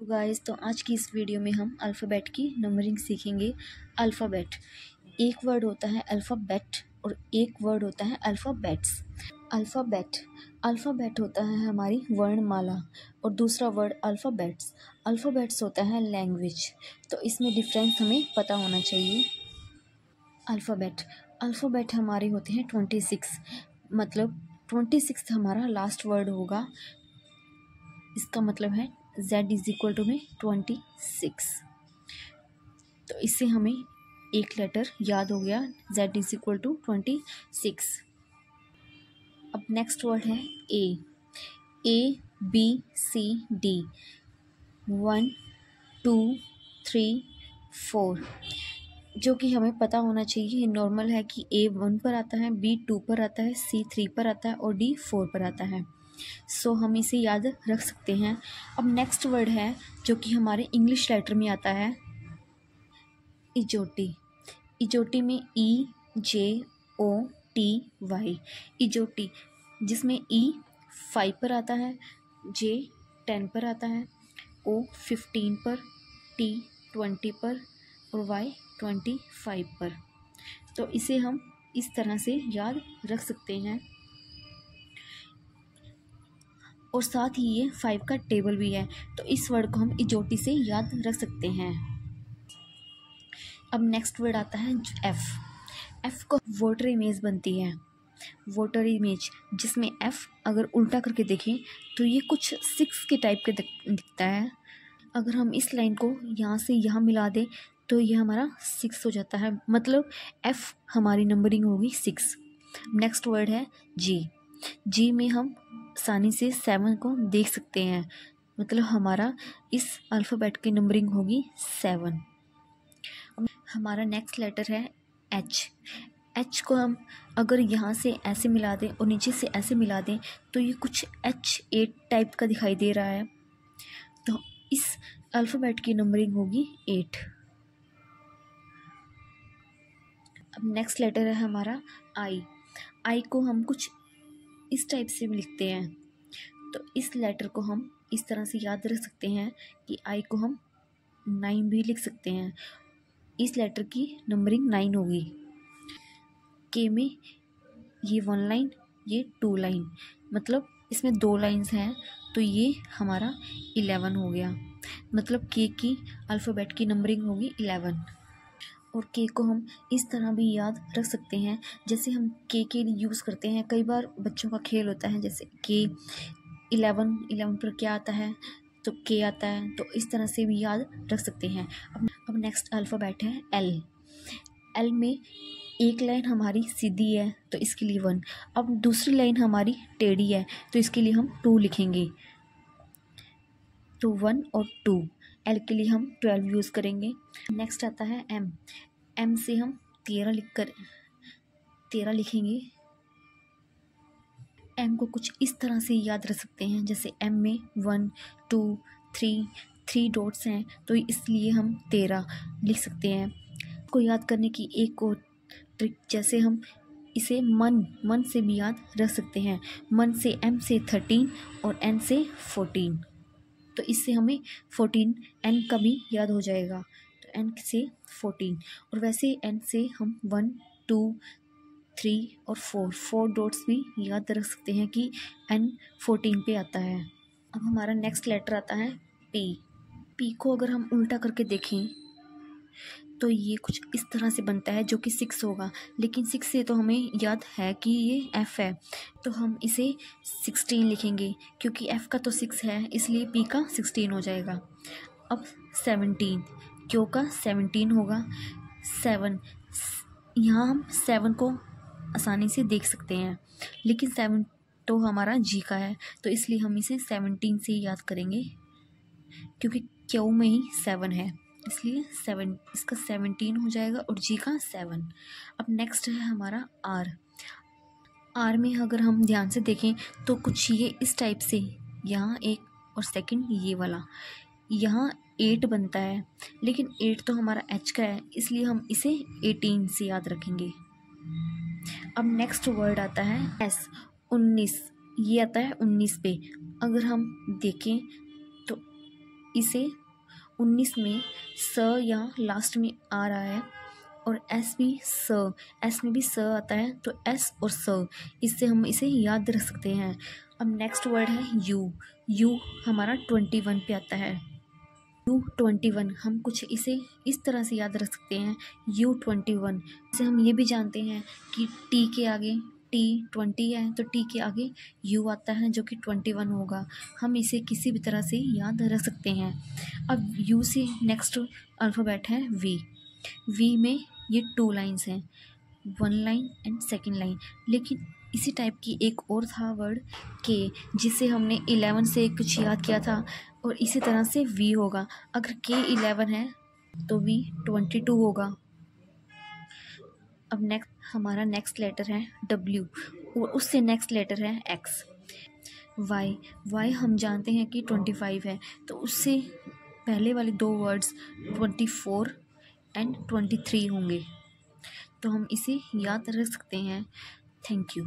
तो गाइस, तो आज की इस वीडियो में हम अल्फ़ाबेट की नंबरिंग सीखेंगे। अल्फ़ाबेट, एक वर्ड होता है अल्फ़ाबेट और एक वर्ड होता है अल्फ़ाबेट्स। अल्फ़ाबेट अल्फ़ाबेट होता है हमारी वर्णमाला और दूसरा वर्ड अल्फ़ाबेट्स अल्फ़ाबेट्स होता है लैंग्वेज। तो इसमें डिफरेंस हमें पता होना चाहिए। अल्फ़ाबेट अल्फ़ाबेट हमारे होते हैं 26, मतलब 26 हमारा लास्ट वर्ड होगा। इसका मतलब है Z में 26। तो इससे हमें एक लेटर याद हो गया, Z 26। अब नेक्स्ट वर्ड है ABCD 1 2 3 4, जो कि हमें पता होना चाहिए। नॉर्मल है कि A 1 पर आता है, B 2 पर आता है, C 3 पर आता है और D 4 पर आता है। सो हम इसे याद रख सकते हैं। अब नेक्स्ट वर्ड है जो कि हमारे इंग्लिश लेटर में आता है, इजोटी। इजोटी में EJOTY, इजोटी, जिसमें E 5 पर आता है, J 10 पर आता है, O 15 पर, T 20 पर और Y 25 पर। तो इसे हम इस तरह से याद रख सकते हैं। और साथ ही ये 5 का टेबल भी है, तो इस वर्ड को हम इजोटी से याद रख सकते हैं। अब नेक्स्ट वर्ड आता है एफ को वोटर इमेज बनती है, वोटर इमेज, जिसमें एफ अगर उल्टा करके देखें तो ये कुछ 6 के टाइप के दिखता है। अगर हम इस लाइन को यहाँ से यहाँ मिला दें तो ये हमारा 6 हो जाता है, मतलब एफ हमारी नंबरिंग होगी 6। नेक्स्ट वर्ड है जी में हम आसानी से 7 को देख सकते हैं, मतलब हमारा इस अल्फ़ाबेट की नंबरिंग होगी 7। हमारा नेक्स्ट लेटर है एच को हम अगर यहाँ से ऐसे मिला दें और नीचे से ऐसे मिला दें तो ये कुछ H8 टाइप का दिखाई दे रहा है, तो इस अल्फ़ाबेट की नंबरिंग होगी 8। अब नेक्स्ट लेटर है हमारा आई को हम कुछ इस टाइप से भी लिखते हैं, तो इस लेटर को हम इस तरह से याद रख सकते हैं कि आई को हम 9 भी लिख सकते हैं। इस लेटर की नंबरिंग 9 होगी। के में ये 1 लाइन, ये 2 लाइन, मतलब इसमें 2 लाइंस हैं, तो ये हमारा 11 हो गया, मतलब के की अल्फ़ाबेट की नंबरिंग होगी 11। और के को हम इस तरह भी याद रख सकते हैं, जैसे हम के लिए यूज़ करते हैं। कई बार बच्चों का खेल होता है, जैसे के 11 पर क्या आता है, तो के आता है, तो इस तरह से भी याद रख सकते हैं। अब नेक्स्ट अल्फ़ाबेट है एल में एक लाइन हमारी सीधी है तो इसके लिए 1, अब दूसरी लाइन हमारी टेढ़ी है तो इसके लिए हम 2 लिखेंगे। तो 1 और 2, एल के लिए हम 12 यूज़ करेंगे। नेक्स्ट आता है एम से हम 13 लिखेंगे। एम को कुछ इस तरह से याद रख सकते हैं, जैसे एम में 1 2 3 डॉट्स हैं, तो इसलिए हम 13 लिख सकते हैं। को याद करने की एक और ट्रिक, जैसे हम इसे मन से भी याद रख सकते हैं। मन से एम से 13 और एन से 14, तो इससे हमें 14 एन का भी याद हो जाएगा, तो एन से 14। और वैसे एन से हम 1 2 3 और 4 डॉट्स भी याद रख सकते हैं कि एन 14 पे आता है। अब हमारा नेक्स्ट लेटर आता है पी को अगर हम उल्टा करके देखें तो ये कुछ इस तरह से बनता है, जो कि 6 होगा, लेकिन 6 से तो हमें याद है कि ये F है, तो हम इसे 16 लिखेंगे, क्योंकि F का तो 6 है, इसलिए P का 16 हो जाएगा। अब 17, क्यों का 17 होगा। 7, यहाँ हम 7 को आसानी से देख सकते हैं, लेकिन 7 तो हमारा G का है, तो इसलिए हम इसे 17 से याद करेंगे, क्योंकि क्यों में ही 7 है, इसलिए 7 इसका 17 हो जाएगा और जी का 7। अब नेक्स्ट है हमारा आर में अगर हम ध्यान से देखें तो कुछ ये इस टाइप से, यहाँ एक और सेकंड ये वाला, यहाँ 8 बनता है, लेकिन 8 तो हमारा H का है, इसलिए हम इसे 18 से याद रखेंगे। अब नेक्स्ट वर्ड आता है S 19, ये आता है 19 पे। अगर हम देखें तो इसे 19 में स यहाँ लास्ट में आ रहा है और एस भी स, एस में भी स आता है, तो एस और स, इससे हम इसे याद रख सकते हैं। अब नेक्स्ट वर्ड है यू। यू हमारा 21 पे आता है। U21 हम कुछ इसे इस तरह से याद रख सकते हैं, U21। जैसे हम ये भी जानते हैं कि टी के आगे T20 है तो टी के आगे U आता है जो कि 21 होगा। हम इसे किसी भी तरह से याद रख सकते हैं। अब U से नेक्स्ट अल्फ़ाबेट है V। V में ये 2 लाइन्स हैं, 1 लाइन एंड सेकेंड लाइन। लेकिन इसी टाइप की एक और था वर्ड के, जिसे हमने 11 से कुछ याद किया था, और इसी तरह से वी होगा। अगर के 11 है तो वी 22 होगा। अब हमारा नेक्स्ट लेटर है डब्ल्यू और उससे नेक्स्ट लेटर है एक्स। वाई हम जानते हैं कि 25 है, तो उससे पहले वाले 2 वर्ड्स 24 एंड 23 होंगे, तो हम इसे याद रख सकते हैं। Thank you.